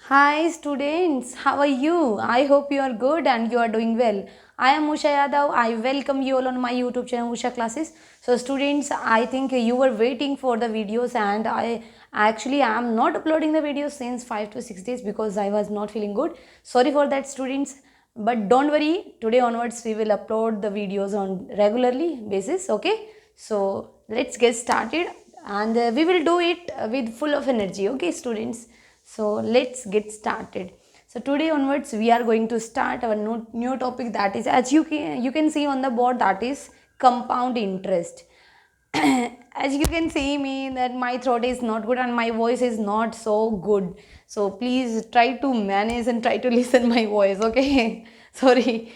Hi students, how are you? I hope you are good and you are doing well. I am Usha Yadav. I welcome you all on my YouTube channel Usha Classes. So students, I think you were waiting for the videos and I actually am not uploading the videos since 5 to 6 days because I was not feeling good. Sorry for that students. But don't worry, today onwards we will upload the videos on regularly basis, okay? So let's get started and we will do it with full of energy, okay students? So let's get started. So today onwards we are going to start our new topic, that is, as you can see on the board, that is compound interest. As you can see me that my throat is not good and my voice is not so good, so please try to manage and try to listen my voice, okay? Sorry.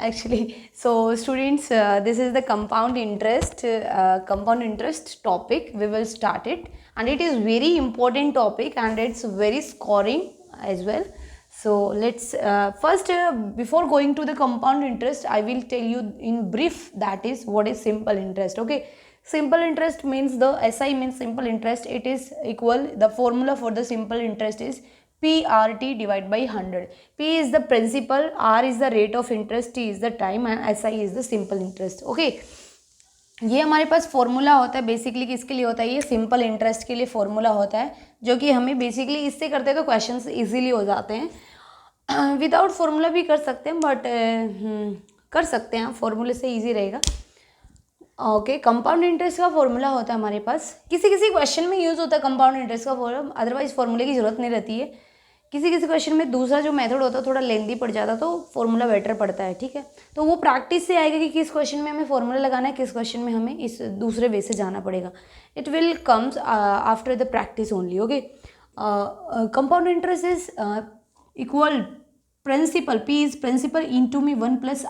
Actually, so students, this is the compound interest topic. We will start it, and it is very important topic and it's very scoring as well. So let's first, before going to the compound interest, I will tell you in brief that is what is simple interest, okay? Simple interest means, the SI means simple interest. It is equal, the formula for the simple interest is PRT divided by 100. P is the principal, R is the rate of interest, T is the time and SI is the simple interest, okay? ये हमारे पास formula होता है basically, किसके लिए होता है? ये simple interest के लिए फॉर्मूला होता है, जो कि हमें बेसिकली इससे करते हैं तो क्वेश्चंस इजीली हो जाते हैं। विदाउट फॉर्मूला भी कर सकते हैं, बट कर सकते हैं, फॉर्मूले से इजी रहेगा, ओके। कंपाउंड इंटरेस्ट का फॉर्मूला होता है हमारे पास, किसी किसी क्वेश्चन में यूज़ होता है कंपाउंड इंटरेस्ट का फॉर्मूला, अदरवाइज फॉर्मूले की जरूरत नहीं रहती है। किसी किसी क्वेश्चन में दूसरा जो मेथड होता है थोड़ा लेंदी पड़ जाता है, तो फॉर्मूला बेटर पड़ता है, ठीक है। तो वो प्रैक्टिस से आएगा कि किस क्वेश्चन में हमें फॉर्मूला लगाना है, किस क्वेश्चन में हमें इस दूसरे वे से जाना पड़ेगा। It will comes after the practice only, okay. Compound interest is equal principal, P is principal into में 1 +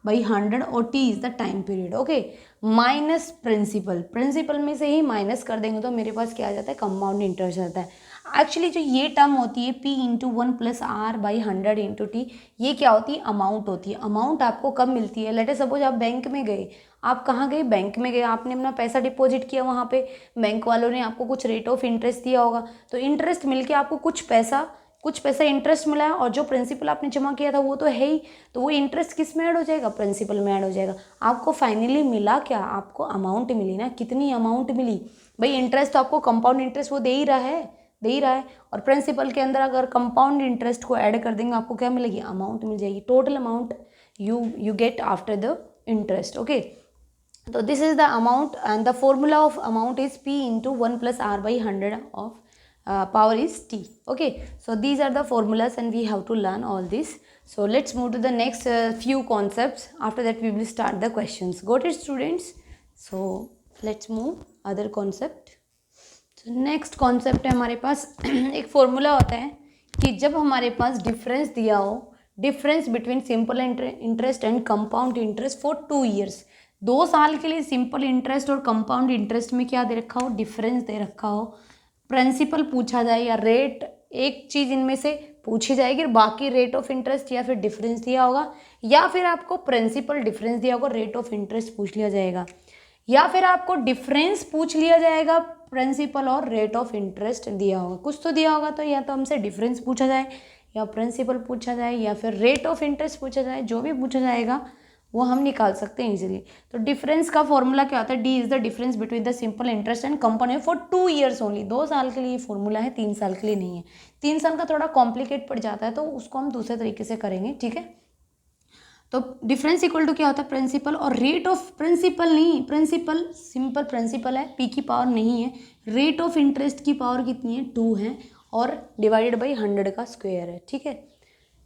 R/100 और T is the time period, okay. Minus principal, principal में से ही माइनस कर देंगे तो मेरे पास क्या आ जाता है? कंपाउंड इंटरेस्ट आता है। एक्चुअली जो ये टर्म होती है P into 1 + R/100 into T, ये क्या होती है? अमाउंट होती है। अमाउंट आपको कब मिलती है? लेट सपोज आप बैंक में गए, आप कहाँ गए? बैंक में गए, आपने अपना पैसा डिपॉजिट किया, वहाँ पे बैंक वालों ने आपको कुछ रेट ऑफ इंटरेस्ट दिया होगा, तो इंटरेस्ट मिलके आपको कुछ पैसा इंटरेस्ट मिला है, और जो प्रिंसिपल आपने जमा किया था वो तो है ही, तो वो इंटरेस्ट किस में ऐड हो जाएगा? प्रिंसिपल में ऐड हो जाएगा। आपको फाइनली मिला क्या? आपको अमाउंट मिली ना। कितनी अमाउंट मिली भाई? इंटरेस्ट तो आपको कंपाउंड इंटरेस्ट वो दे ही रहा है, और प्रिंसिपल के अंदर अगर कंपाउंड इंटरेस्ट को ऐड कर देंगे आपको क्या मिलेगी? अमाउंट मिल जाएगी, total amount you get after the interest, okay. तो this is the amount and the formula of amount is P into 1 + R/100 of power is T, okay. So these are the formulas and we have to learn all this. So let's move to the next few concepts. After that we will start the questions. Got it students? So let's move other concept. So next concept है हमारे पास एक formula होता है कि जब हमारे पास difference दिया हो, difference between simple interest and compound interest for 2 years, 2 साल के लिए सिंपल इंटरेस्ट और कंपाउंड इंटरेस्ट में क्या दे रखा हो? डिफरेंस दे रखा हो, प्रिंसिपल पूछा जाए या रेट, एक चीज़ इनमें से पूछी जाएगी, बाकी रेट ऑफ इंटरेस्ट या फिर डिफरेंस दिया होगा, या फिर आपको प्रिंसिपल डिफरेंस दिया होगा, रेट ऑफ इंटरेस्ट पूछ लिया जाएगा, या फिर आपको डिफरेंस पूछ लिया जाएगा, प्रिंसिपल और रेट ऑफ इंटरेस्ट दिया होगा। कुछ तो दिया होगा, तो या तो हमसे डिफरेंस पूछा जाए, या प्रिंसिपल पूछा जाए, या फिर रेट ऑफ इंटरेस्ट पूछा जाए, जो भी पूछा जाएगा वो हम निकाल सकते हैं इजीली। तो डिफरेंस का फॉर्मूला क्या होता है? D is the difference between the simple interest and compound for 2 years only. 2 साल के लिए फॉर्मूला है, 3 साल के लिए नहीं है। 3 साल का थोड़ा कॉम्प्लिकेट पड़ जाता है, तो उसको हम दूसरे तरीके से करेंगे, ठीक है। तो डिफरेंस इक्वल टू क्या होता है? प्रिंसिपल और रेट ऑफ, प्रिंसिपल नहीं, प्रिंसिपल सिंपल प्रिंसिपल है, पी की पावर नहीं है, रेट ऑफ इंटरेस्ट की पावर कितनी है? 2 है, और डिवाइडेड बाई 100 का स्क्वायर है, ठीक है।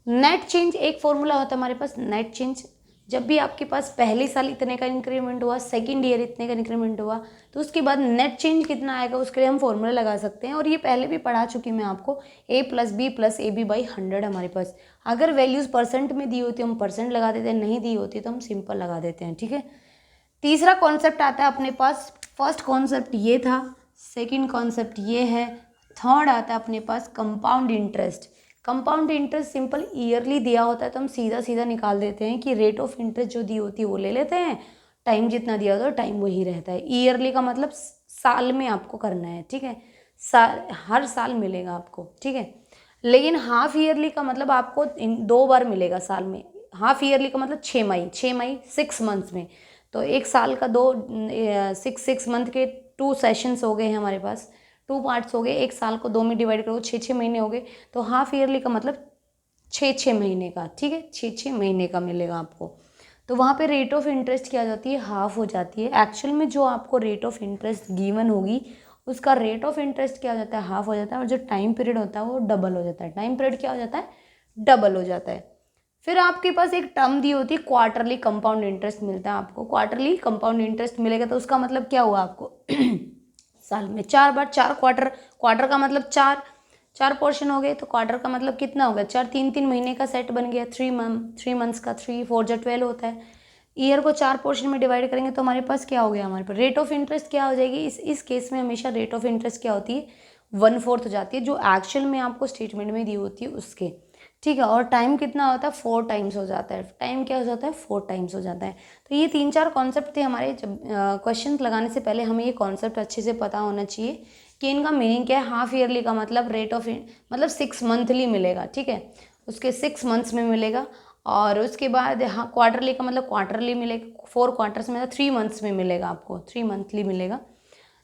नेट चेंज एक फॉर्मूला होता है हमारे पास, नेट चेंज। जब भी आपके पास पहले साल इतने का इंक्रीमेंट हुआ, सेकंड ईयर इतने का इंक्रीमेंट हुआ, तो उसके बाद नेट चेंज कितना आएगा उसके लिए हम फॉर्मूला लगा सकते हैं, और ये पहले भी पढ़ा चुकी मैं आपको, A + B + AB/100 हमारे पास। अगर वैल्यूज़ परसेंट में दी होती है हम परसेंट लगा देते हैं, नहीं दी होती तो हम सिंपल लगा देते हैं, ठीक है। तीसरा कॉन्सेप्ट आता है अपने पास, फर्स्ट कॉन्सेप्ट ये था, सेकेंड कॉन्सेप्ट ये है, थर्ड आता है अपने पास compound interest. Compound interest simple yearly दिया होता है तो हम सीधा सीधा निकाल देते हैं कि रेट ऑफ इंटरेस्ट जो दी होती है वो ले लेते हैं, टाइम जितना दिया होता है टाइम वही रहता है। ईयरली का मतलब साल में आपको करना है, ठीक है, हर साल मिलेगा आपको, ठीक है। लेकिन हाफ ईयरली का मतलब आपको 2 बार मिलेगा साल में। हाफ ईयरली का मतलब 6 मई 6 मंथ्स में। तो एक साल का 6 मंथ के 2 सेशंस हो गए हैं हमारे पास, 2 पार्ट्स हो गए। एक साल को 2 में डिवाइड करो, 6 महीने हो गए। तो हाफ ईयरली का मतलब 6 महीने का, ठीक है, 6 महीने का मिलेगा आपको। तो वहाँ पे रेट ऑफ इंटरेस्ट क्या हो जाती है, हाफ हो जाती है। एक्चुअल में जो आपको रेट ऑफ इंटरेस्ट गिवन होगी उसका रेट ऑफ इंटरेस्ट क्या हो जाता है, हाफ हो जाता है। और जो टाइम पीरियड होता है वो डबल हो जाता है। टाइम पीरियड क्या हो जाता है, डबल हो जाता है। फिर आपके पास एक टर्म दी होती है, क्वार्टरली कंपाउंड इंटरेस्ट मिलता है आपको। क्वार्टरली कंपाउंड इंटरेस्ट मिलेगा तो उसका मतलब क्या हुआ आपको साल में 4 बार, 4 क्वार्टर। क्वार्टर का मतलब 4 पोर्शन हो गए। तो क्वार्टर का मतलब कितना होगा, 4, 3 महीने का सेट बन गया। 3 मंथ्स का 3 4 जो 12 होता है। ईयर को 4 पोर्शन में डिवाइड करेंगे तो हमारे पास क्या हो गया, हमारे पास रेट ऑफ इंटरेस्ट क्या हो जाएगी। इस केस में हमेशा रेट ऑफ इंटरेस्ट क्या होती है, 1/4 हो जाती है, जो एक्चुअल में आपको स्टेटमेंट में दी होती है उसके, ठीक है। और टाइम कितना होता है, 4 टाइम्स हो जाता है। टाइम क्या हो जाता है, 4 टाइम्स हो जाता है। तो ये 3-4 कॉन्सेप्ट थे हमारे। जब क्वेश्चन लगाने से पहले हमें ये कॉन्सेप्ट अच्छे से पता होना चाहिए कि इनका मीनिंग क्या है। हाफ ईयरली का मतलब रेट ऑफ मतलब 6 मंथली मिलेगा, ठीक है, उसके 6 मंथ्स में मिलेगा। और उसके बाद हाँ, क्वार्टरली का मतलब क्वार्टरली मिलेगा, 4 क्वार्टर्स में, 3 मंथ्स में मिलेगा आपको, 3 मंथली मिलेगा।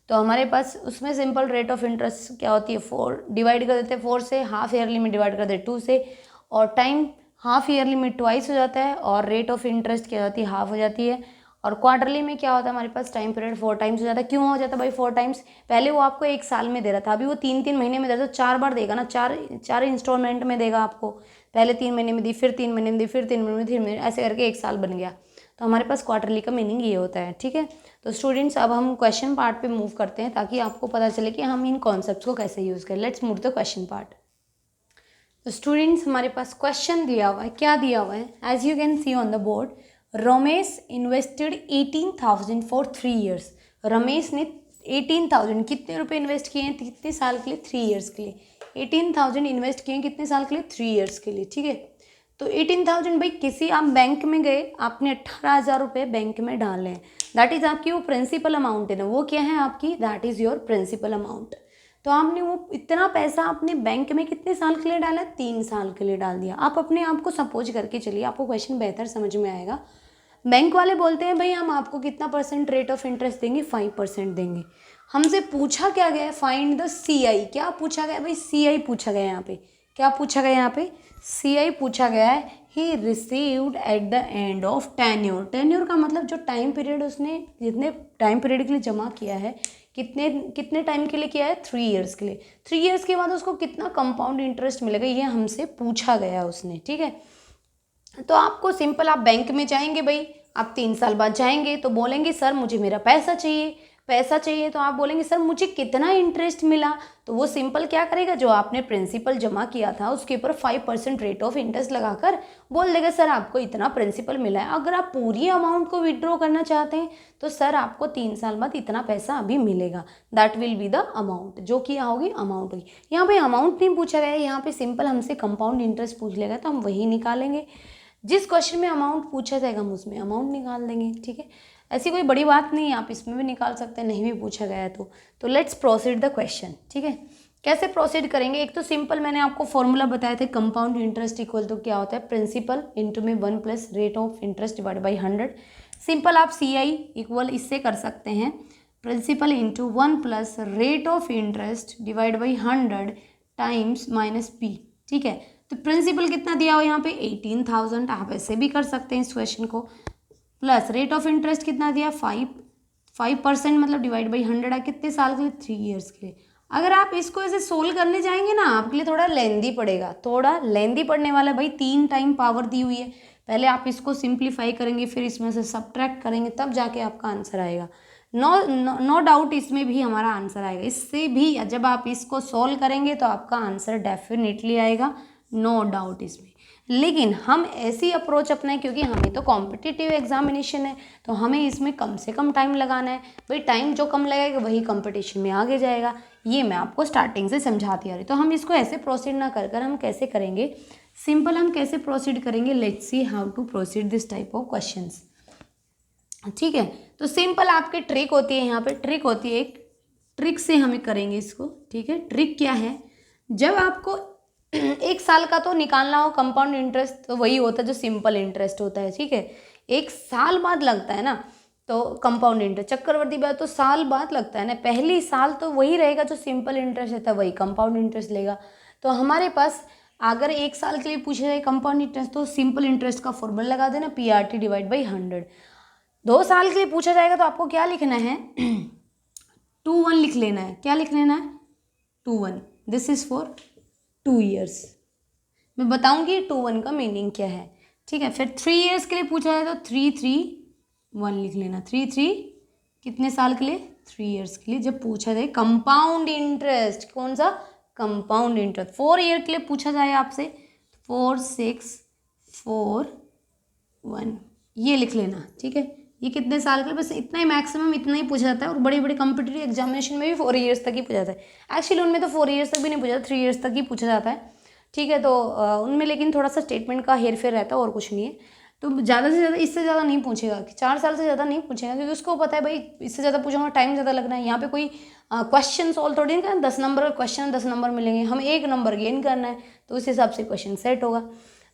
तो हमारे पास उसमें सिंपल रेट ऑफ इंटरेस्ट क्या होती है, 4 डिवाइड कर देते हैं 4 से, हाफ ईयरली में डिवाइड कर देते 2 से, और टाइम हाफ ईयरली में ट्वाइस हो जाता है, और रेट ऑफ इंटरेस्ट क्या होती है, हाफ हो जाती है। और क्वार्टरली में क्या होता है हमारे पास, टाइम पीरियड 4 टाइम्स हो जाता है। क्यों हो जाता है भाई 4 टाइम्स, पहले वो आपको एक साल में दे रहा था, अभी वो 3 महीने में दे रहा था। 4 बार देगा ना, 4 इंस्टॉलमेंट में देगा आपको। पहले 3 महीने में दी, फिर 3 महीने में दी, फिर 3 महीने में, फिर ऐसे करके एक साल बन गया। तो हमारे पास क्वार्टरली का मीनिंग ये होता है, ठीक है। तो स्टूडेंट्स अब हम क्वेश्चन पार्ट पे मूव करते हैं ताकि आपको पता चले कि हम इन कॉन्सेप्ट्स को कैसे यूज़ करें। Let's move the question part. तो स्टूडेंट्स हमारे पास क्वेश्चन दिया हुआ है, क्या दिया हुआ है, as you can see on the board, Ramesh invested 18,000 for 3 years. Ramesh ने 18,000 कितने रुपए इन्वेस्ट किए हैं, कितने साल के लिए, 3 ईयर्स के लिए। 18,000 इन्वेस्ट किए हैं कितने साल के लिए, 3 ईयर्स के लिए, ठीक है। तो 18,000 भाई किसी आप बैंक में गए, आपने 18,000 रुपये बैंक में डाले हैं, दैट इज़ आपकी वो प्रिंसिपल अमाउंट है ना, वो क्या है आपकी, that is your principal amount. तो आपने वो इतना पैसा अपने बैंक में कितने साल के लिए डाला, 3 साल के लिए डाल दिया। आप अपने आप को सपोज करके चलिए, आपको क्वेश्चन बेहतर समझ में आएगा। बैंक वाले बोलते हैं भाई हम आपको कितना परसेंट रेट ऑफ इंटरेस्ट देंगे, 5% देंगे। हमसे पूछा क्या गया है, फाइंड द CI। क्या पूछा गया भाई, CI पूछा गया है यहाँ पे। क्या पूछा गया यहाँ पे, CI पूछा गया है। He received at the end of tenure. Tenure का मतलब जो टाइम पीरियड उसने जितने टाइम पीरियड के लिए जमा किया है, कितने कितने टाइम के लिए किया है, 3 ईयर्स के लिए। 3 ईयर्स के बाद उसको कितना कंपाउंड इंटरेस्ट मिलेगा, ये हमसे पूछा गया उसने, ठीक है। तो आपको सिंपल, आप बैंक में जाएंगे भाई, आप 3 साल बाद जाएंगे तो बोलेंगे सर मुझे मेरा पैसा चाहिए, पैसा चाहिए। तो आप बोलेंगे सर मुझे कितना इंटरेस्ट मिला। तो वो सिंपल क्या करेगा, जो आपने प्रिंसिपल जमा किया था उसके ऊपर 5% रेट ऑफ इंटरेस्ट लगाकर बोल देगा सर आपको इतना प्रिंसिपल मिला है। अगर आप पूरी अमाउंट को विड्रॉ करना चाहते हैं तो सर आपको 3 साल बाद इतना पैसा अभी मिलेगा, that will be the amount, जो कि होगी अमाउंट होगी। यहाँ पे अमाउंट नहीं पूछा गया है, यहाँ पे सिंपल हमसे कंपाउंड इंटरेस्ट पूछ लेगा तो हम वही निकालेंगे। जिस क्वेश्चन में अमाउंट पूछा जाएगा हम उसमें अमाउंट निकाल देंगे, ठीक है। ऐसी कोई बड़ी बात नहीं है, आप इसमें भी निकाल सकते हैं, नहीं भी पूछा गया है तो लेट्स प्रोसीड द क्वेश्चन, ठीक है। कैसे प्रोसीड करेंगे, एक तो सिंपल मैंने आपको फॉर्मूला बताए थे, कंपाउंड इंटरेस्ट इक्वल तो क्या होता है, प्रिंसिपल इंटू में 1 plus rate of interest divide by 100। Simple आप CI इक्वल इससे कर सकते हैं, principal into 1 plus rate of interest divide by 100 times minus P, ठीक है। तो प्रिंसिपल कितना दिया हो यहाँ पे 18,000, आप ऐसे भी कर सकते हैं इस क्वेश्चन को, प्लस रेट ऑफ इंटरेस्ट कितना दिया 5% मतलब डिवाइड बाई 100 है, कितने साल के लिए, 3 ईयर्स के लिए। अगर आप इसको ऐसे सोल्व करने जाएंगे ना, आपके लिए थोड़ा लेंदी पड़ेगा, थोड़ा लेंदी पड़ने वाला है भाई। 3 टाइम पावर दी हुई है, पहले आप इसको सिंप्लीफाई करेंगे, फिर इसमें से सब्ट्रैक्ट करेंगे, तब जाके आपका आंसर आएगा। नो डाउट इसमें भी हमारा आंसर आएगा, इससे भी जब आप इसको सोल्व करेंगे तो आपका आंसर डेफिनेटली आएगा, नो डाउट इसमें। लेकिन हम ऐसी अप्रोच अपनाएं, क्योंकि हमें तो कॉम्पिटिटिव एग्जामिनेशन है, तो हमें इसमें कम से कम टाइम लगाना है भाई। टाइम जो कम लगेगा वही कंपटीशन में आगे जाएगा, ये मैं आपको स्टार्टिंग से समझाती आ रही। तो हम इसको ऐसे प्रोसीड ना कर कर हम कैसे करेंगे, सिंपल हम कैसे प्रोसीड करेंगे, let's see how to proceed this type of questions, ठीक है। तो सिंपल आपकी ट्रिक होती है, यहाँ पे ट्रिक होती है, एक ट्रिक से हमें करेंगे इसको, ठीक है। ट्रिक क्या है, जब आपको एक साल का तो निकालना हो कंपाउंड इंटरेस्ट तो वही होता है जो सिंपल इंटरेस्ट होता है, ठीक है। एक साल बाद लगता है ना तो कंपाउंड इंटरेस्ट, चक्रवर्ती ब्याज तो साल बाद लगता है ना, पहली साल तो वही रहेगा जो सिंपल इंटरेस्ट रहता है, वही कंपाउंड इंटरेस्ट लेगा। तो हमारे पास अगर एक साल के लिए पूछा जाए कंपाउंड इंटरेस्ट तो सिंपल इंटरेस्ट का फॉर्मूला लगा देना, PRT डिवाइड बाई 100। 2 साल के लिए पूछा जाएगा तो आपको क्या लिखना है 2 1 लिख लेना है। क्या लिख लेना है 2 1, दिस इज फॉर 2 ईयर्स। मैं बताऊंगी 2 1 का मीनिंग क्या है, ठीक है। फिर 3 ईयर्स के लिए पूछा जाए तो 3 3 1 लिख लेना। 3 3 कितने साल के लिए 3 ईयर्स के लिए जब पूछा जाए कंपाउंड इंटरेस्ट, कौन सा कंपाउंड इंटरेस्ट। 4 ईयर के लिए पूछा जाए आपसे 4 6 4 1 ये लिख लेना, ठीक है। ये कितने साल के लिए, बस इतना ही मैक्सिमम इतना ही पूछा जाता है। और बड़े बड़े कॉम्पिटिटिव एग्जामिनेशन में भी 4 ईयर्स तक ही पूछा जाता है। एक्चुअली उनमें तो 4 ईयर्स तक भी नहीं पूछा जाता, 3 ईयर्स तक ही पूछा जाता है, ठीक है। तो उनमें लेकिन थोड़ा सा स्टेटमेंट का हेर फेर रहता है और कुछ नहीं है। तो ज़्यादा से ज़्यादा इससे ज़्यादा नहीं पूछेगा कि 4 साल से ज़्यादा नहीं पूछेगा, क्योंकि उसको पता है भाई इससे ज़्यादा पूछूंगा टाइम ज़्यादा लगना है। यहाँ पे कोई क्वेश्चन सॉल्व थोड़ी नहीं करना, 10 नंबर का क्वेश्चन 10 नंबर मिलेंगे, हमें 1 नंबर गेन करना है, तो उस हिसाब से क्वेश्चन सेट होगा।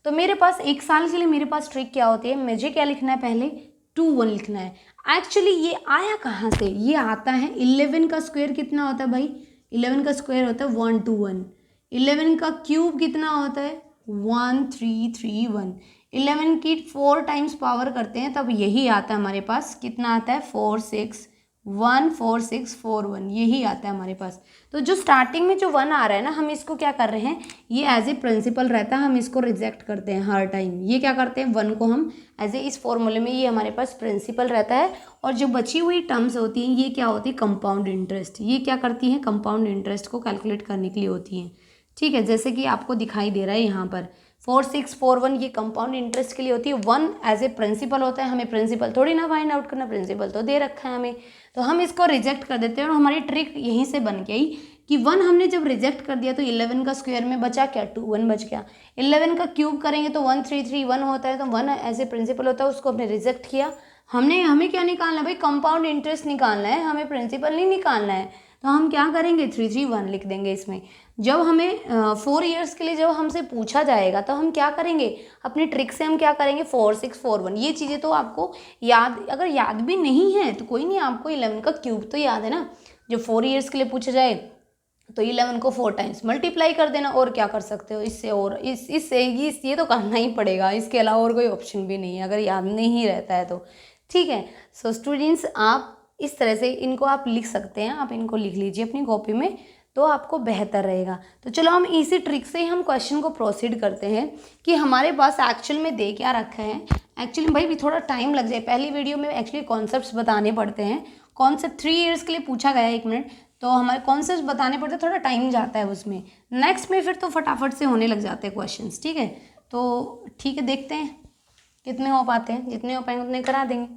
तो मेरे पास 1 साल के लिए मेरे पास ट्रिक क्या होती है, मुझे क्या लिखना है, पहले 2 1 लिखना है। एक्चुअली ये आया कहाँ से, ये आता है 11 का स्क्वायर कितना होता है भाई, 11 का स्क्वायर होता है 1 2 1। 11 का क्यूब कितना होता है 1 3 3 1। 11 की 4 टाइम्स पावर करते हैं तब यही आता है हमारे पास, कितना आता है 4 6 1 4 6 4 1, यही आता है हमारे पास। तो जो स्टार्टिंग में जो 1 आ रहा है ना, हम इसको क्या कर रहे हैं, ये एज ए प्रिंसिपल रहता है, हम इसको रिजेक्ट करते हैं हर टाइम। ये क्या करते हैं 1 को हम एज ए इस फॉर्मूले में, ये हमारे पास प्रिंसिपल रहता है। और जो बची हुई टर्म्स होती हैं ये क्या होती है कंपाउंड इंटरेस्ट, ये क्या करती हैं कंपाउंड इंटरेस्ट को कैलकुलेट करने के लिए होती हैं, ठीक है। जैसे कि आपको दिखाई दे रहा है यहाँ पर 4 6 4 1 ये कंपाउंड इंटरेस्ट के लिए होती है। 1 एज ए प्रिंसिपल होता है, हमें प्रिंसिपल थोड़ी ना फाइंड आउट करना, प्रिंसिपल तो दे रखा है हमें, तो हम इसको रिजेक्ट कर देते हैं। और हमारी ट्रिक यहीं से बन गई कि 1 हमने जब रिजेक्ट कर दिया तो 11 का स्क्वायर में बचा क्या 2 1 बच गया। 11 का क्यूब करेंगे तो 1 3 3 1 होता है, तो 1 एज ए प्रिंसिपल होता है, उसको हमने रिजेक्ट किया। हमें क्या निकालना है भाई, कंपाउंड इंटरेस्ट निकालना है, हमें प्रिंसिपल नहीं निकालना है। तो हम क्या करेंगे 3 3 1 लिख देंगे इसमें। जब हमें 4 ईयर्स के लिए जब हमसे पूछा जाएगा तो हम क्या करेंगे, अपनी ट्रिक से हम क्या करेंगे 4 6 4 1। ये चीज़ें तो आपको याद, अगर याद भी नहीं है तो कोई नहीं, आपको 11 का क्यूब तो याद है ना। जब 4 ईयर्स के लिए पूछा जाए तो 11 को 4 टाइम्स मल्टीप्लाई कर देना, और क्या कर सकते हो इससे, और इससे ये तो करना ही पड़ेगा, इसके अलावा और कोई ऑप्शन भी नहीं है अगर याद नहीं रहता है तो, ठीक है। सो स्टूडेंट्स आप इस तरह से इनको आप लिख सकते हैं, आप इनको लिख लीजिए अपनी कॉपी में तो आपको बेहतर रहेगा। तो चलो हम इसी ट्रिक से ही हम क्वेश्चन को प्रोसीड करते हैं कि हमारे पास एक्चुअल में दे क्या रखा है। एक्चुअली भाई भी थोड़ा टाइम लग जाए, पहली वीडियो में एक्चुअली कॉन्सेप्ट्स बताने पड़ते हैं। कॉन्सेप्ट 3 ईयर्स के लिए पूछा गया है, 1 मिनट, तो हमारे कॉन्सेप्ट बताने पड़ते हैं, थोड़ा टाइम जाता है उसमें। नेक्स्ट में फिर तो फटाफट से होने लग जाते हैं क्वेश्चन, ठीक है। तो ठीक है, देखते हैं कितने हो पाते हैं, जितने हो पाएंगे उतने करा देंगे।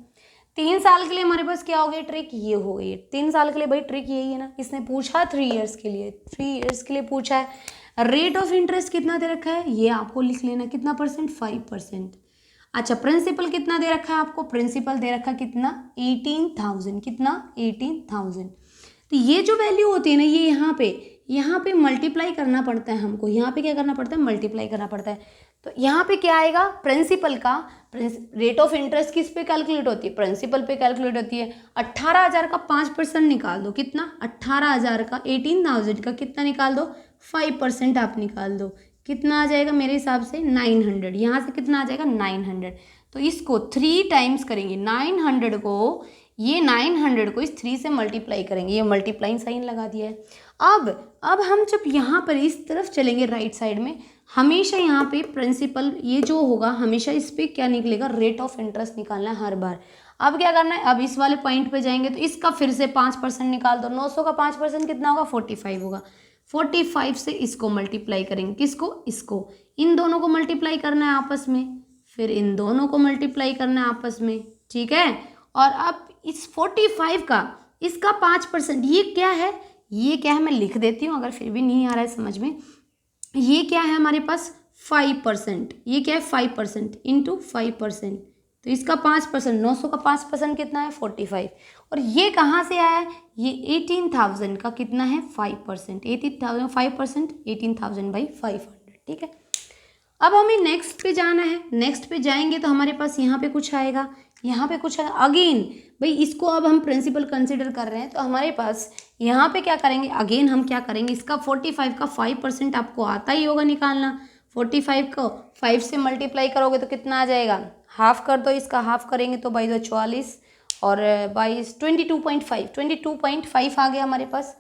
3 साल के लिए हमारे पास क्या हो गई ट्रिक, ये हो गई 3 साल के लिए भाई ट्रिक यही है ना। इसने पूछा 3 ईयर्स के लिए, 3 ईयर्स के लिए पूछा है। रेट ऑफ इंटरेस्ट कितना दे रखा है ये आपको लिख लेना, कितना परसेंट 5%। अच्छा प्रिंसिपल कितना दे रखा है आपको, प्रिंसिपल दे रखा कितना 18,000, कितना 18,000। तो ये जो वैल्यू होती है ना, ये यहाँ पे मल्टीप्लाई करना पड़ता है हमको, यहाँ पे क्या करना पड़ता है मल्टीप्लाई करना पड़ता है। तो यहाँ पे क्या आएगा प्रिंसिपल का, रेट ऑफ इंटरेस्ट किस पे कैलकुलेट होती है, प्रिंसिपल पे कैलकुलेट होती है। 18,000 का 5% निकाल दो, कितना 18,000 का 18,000 का कितना निकाल दो 5% आप निकाल दो, कितना आ जाएगा मेरे हिसाब से 900। यहाँ से कितना आ जाएगा 900। तो इसको 3 टाइम्स करेंगे 900 को, ये 900 को इस 3 से मल्टीप्लाई करेंगे, ये मल्टीप्लाइंग साइन लगा दिया है। अब हम जब यहाँ पर इस तरफ चलेंगे राइट साइड में, हमेशा यहाँ पे प्रिंसिपल ये जो होगा हमेशा इस पर क्या निकलेगा रेट ऑफ इंटरेस्ट निकालना है हर बार। अब क्या करना है, अब इस वाले पॉइंट पे जाएंगे तो इसका फिर से 5% निकाल दो। 900 का 5% कितना होगा 45 होगा। 45 से इसको मल्टीप्लाई करेंगे, किसको, इसको, इन दोनों को मल्टीप्लाई करना है आपस में, फिर इन दोनों को मल्टीप्लाई करना है आपस में, ठीक है। और अब इस 45 का इसका 5%, ये क्या है मैं लिख देती हूँ अगर फिर भी नहीं आ रहा है समझ में। ये क्या है हमारे पास 5%, ये क्या है 5% इंटू 5%, तो इसका 5%, 900 का 5% कितना है 45। और ये कहाँ से आया है, ये 18,000 का कितना है 5%, 18,000 5%, 18,000 बाई 500, ठीक है। अब हमें नेक्स्ट पे जाना है, नेक्स्ट पे जाएंगे तो हमारे पास यहाँ पे कुछ आएगा, यहाँ पे कुछ आएगा। अगेन भाई इसको अब हम प्रिंसिपल कंसिडर कर रहे हैं तो हमारे पास यहाँ पे क्या करेंगे, अगेन हम क्या करेंगे, इसका 45 का 5% आपको आता ही होगा निकालना। 45 को 5 से मल्टीप्लाई करोगे तो कितना आ जाएगा, हाफ कर दो, इसका हाफ करेंगे तो बाई दो 44 और बाई 22.5 आ गया हमारे पास।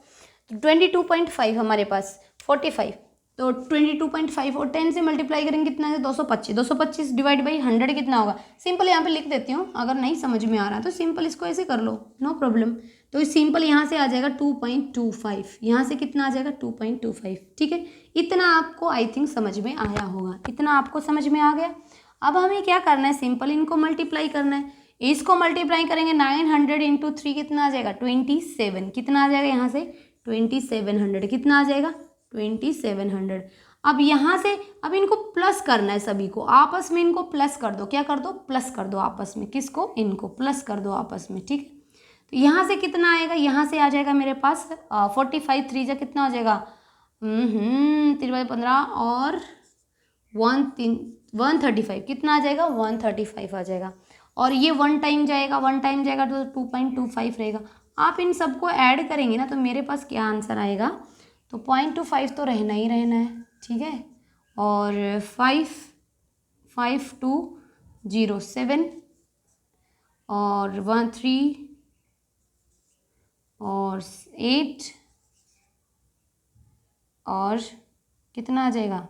22.5 हमारे पास 45 तो 22.5 और 10 से मल्टीप्लाई करेंगे कितना है 225। 225 डिवाइड बाई 100 कितना होगा, सिंपल यहाँ पे लिख देती हूँ, अगर नहीं समझ में आ रहा तो सिंपल इसको ऐसे कर लो, नो प्रॉब्लम। तो सिंपल यहाँ से आ जाएगा 2.25, यहाँ से कितना आ जाएगा 2.25, ठीक है। इतना आपको आई थिंक समझ में आया होगा, इतना आपको समझ में आ गया। अब हमें क्या करना है, सिंपल इनको मल्टीप्लाई करना है। इसको मल्टीप्लाई करेंगे 900 इंटू 3 कितना आ जाएगा 27, कितना आ जाएगा यहाँ से 2700, कितना आ जाएगा 2700। अब यहाँ से अब इनको प्लस करना है, सभी को आपस में इनको प्लस कर दो, क्या कर दो, प्लस कर दो आपस में, किसको, इनको प्लस कर दो आपस में, ठीक है। तो यहाँ से कितना आएगा, यहाँ से आ जाएगा मेरे पास 45 3 जा कितना हो जाएगा 3/15 और 135 कितना आ जाएगा 135 आ जाएगा। और ये 1 टाइम जाएगा, 1 टाइम जाएगा तो 2.25 रहेगा। आप इन सबको ऐड करेंगे ना तो मेरे पास क्या आंसर आएगा, तो 0.25 तो रहना ही रहना है, ठीक है। और 55207 और 13 और 8 और कितना आ जाएगा,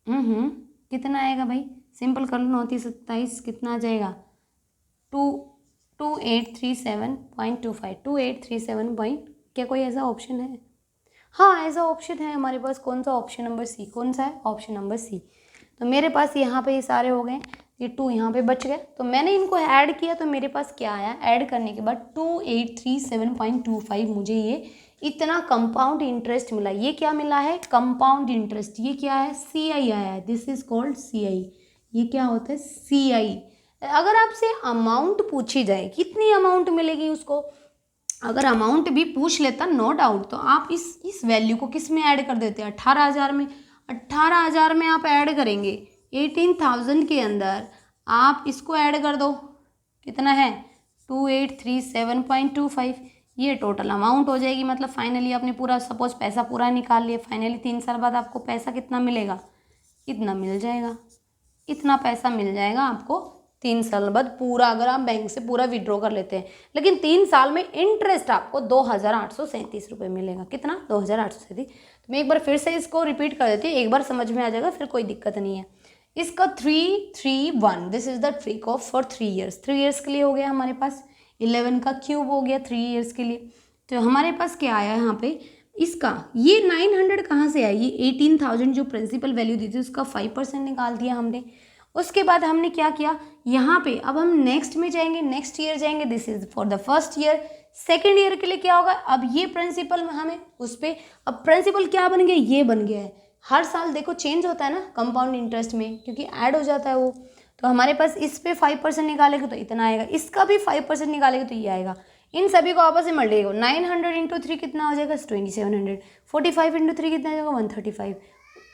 कितना आएगा भाई, सिंपल कर लो, 29 27 कितना आ जाएगा 2837.25 2837 क्या कोई ऐसा ऑप्शन है, हाँ ऐसा ऑप्शन है हमारे पास, कौन सा, ऑप्शन नंबर सी, कौन सा है, ऑप्शन नंबर सी। तो मेरे पास यहाँ पे ये सारे हो गए, ये 2 यहाँ पे बच गए, तो मैंने इनको ऐड किया तो मेरे पास क्या आया, ऐड करने के बाद 2837.25 मुझे ये इतना कंपाउंड इंटरेस्ट मिला। ये क्या मिला है, कंपाउंड इंटरेस्ट, ये क्या है, CI आया है, दिस इज कॉल्ड CI। ये क्या होता है, CI। अगर आपसे अमाउंट पूछी जाए कितनी अमाउंट मिलेगी उसको, अगर अमाउंट भी पूछ लेता नो डाउट तो आप इस वैल्यू को किस में ऐड कर देते हैं, 18,000 में। 18,000 में आप ऐड करेंगे 18,000 के अंदर आप इसको ऐड कर दो, कितना है 2837.25, ये टोटल अमाउंट हो जाएगी। मतलब फाइनली आपने पूरा सपोज पैसा पूरा निकाल लिया, फाइनली 3 साल बाद आपको पैसा कितना मिलेगा, इतना मिल जाएगा, इतना पैसा मिल जाएगा आपको 3 साल बाद पूरा, अगर आप बैंक से पूरा विड्रॉ कर लेते हैं। लेकिन 3 साल में इंटरेस्ट आपको 2,837 रुपये मिलेगा, कितना 2,837। तो मैं एक बार फिर से इसको रिपीट कर देती हूँ, एक बार समझ में आ जाएगा फिर कोई दिक्कत नहीं है। इसका 331 this is the trick of for 3 years, 3 years के लिए हो गया हमारे पास, 11 का क्यूब हो गया 3 ईयर्स के लिए। तो हमारे पास क्या आया यहाँ पे, इसका ये 900 कहाँ से आई, ये 18,000 जो प्रिंसिपल वैल्यू दी थी उसका 5% निकाल दिया हमने। उसके बाद हमने क्या किया, यहाँ पे अब हम नेक्स्ट में जाएंगे, नेक्स्ट ईयर जाएंगे, this is for the first year. Second year के लिए क्या होगा, अब ये प्रिंसिपल में हमें उस पर, अब प्रिंसिपल क्या बन गया, ये बन गया है। हर साल देखो चेंज होता है ना कंपाउंड इंटरेस्ट में, क्योंकि ऐड हो जाता है वो। तो हमारे पास इस पे 5% निकालेंगे तो इतना आएगा, इसका भी 5% निकालेंगे तो ये आएगा। इन सभी को आपस में मल्टीप्लाई करो, 900 इंटू 3 कितना हो जाएगा 2700, 45 इंटू 3 कितना हो जाएगा 135,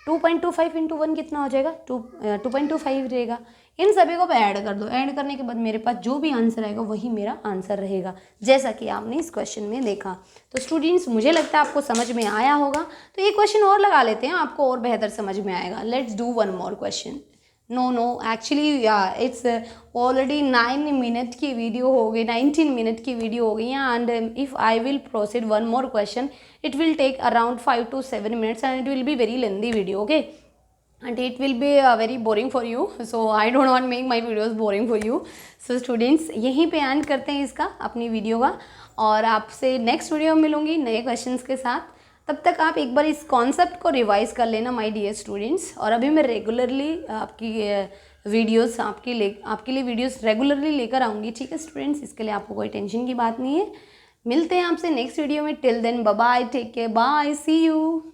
2.25 इंटू 1 कितना हो जाएगा 2.25 रहेगा। इन सभी को ऐड कर दो, ऐड करने के बाद मेरे पास जो भी आंसर आएगा वही मेरा आंसर रहेगा, जैसा कि आपने इस क्वेश्चन में देखा। तो स्टूडेंट्स मुझे लगता है आपको समझ में आया होगा। तो ये क्वेश्चन और लगा लेते हैं, आपको और बेहतर समझ में आएगा। Let's do one more question. No actually it's already 9 minute की वीडियो हो गई, 19 मिनट की वीडियो हो गई है। And if I will proceed one more question it will take around 5 to 7 minutes and it will be very lengthy video, okay, and it will be very boring for you, so I don't want to make my videos boring for you. So students यहीं पे and करते हैं इसका अपनी video का, और आपसे next video में मिलूंगी नए क्वेश्चंस के साथ। तब तक आप एक बार इस कॉन्सेप्ट को रिवाइज कर लेना माय डियर स्टूडेंट्स। और अभी मैं रेगुलरली आपकी वीडियोस आपके लिए वीडियोस रेगुलरली लेकर आऊँगी, ठीक है स्टूडेंट्स, इसके लिए आपको कोई टेंशन की बात नहीं है। मिलते हैं आपसे नेक्स्ट वीडियो में। Till then bye bye, take care, bye, see you.